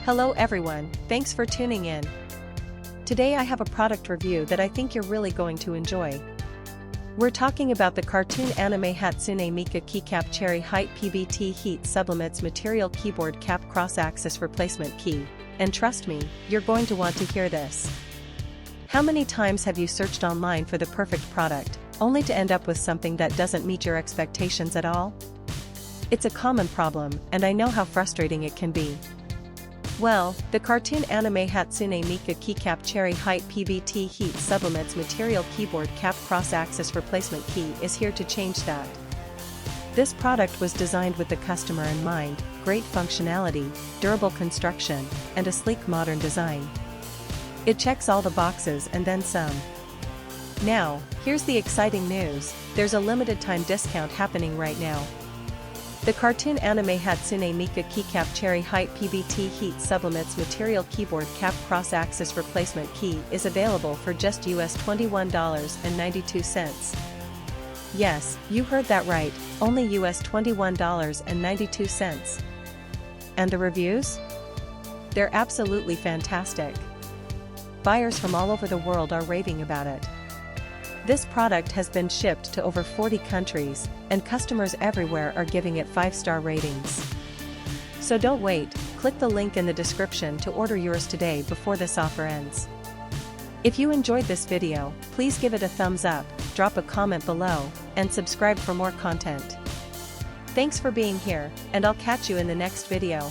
Hello everyone, thanks for tuning in. Today I have a product review that I think you're really going to enjoy. We're talking about the cartoon anime Hatsune Miku keycap cherry height PBT heat sublimates material keyboard cap cross-axis replacement key, and trust me, you're going to want to hear this. How many times have you searched online for the perfect product, only to end up with something that doesn't meet your expectations at all? It's a common problem, and I know how frustrating it can be. Well, the cartoon anime Hatsune Miku keycap cherry height PBT heat sublimates material keyboard cap cross-axis replacement key is here to change that. This product was designed with the customer in mind: great functionality, durable construction, and a sleek modern design. It checks all the boxes and then some. Now, here's the exciting news: there's a limited time discount happening right now. The cartoon anime Hatsune Miku keycap cherry height PBT heat sublimates material keyboard cap cross-axis replacement key is available for just US $21.92. Yes, you heard that right, only US $21.92. And the reviews? They're absolutely fantastic. Buyers from all over the world are raving about it. This product has been shipped to over 40 countries, and customers everywhere are giving it 5-star ratings. So don't wait, click the link in the description to order yours today before this offer ends. If you enjoyed this video, please give it a thumbs up, drop a comment below, and subscribe for more content. Thanks for being here, and I'll catch you in the next video.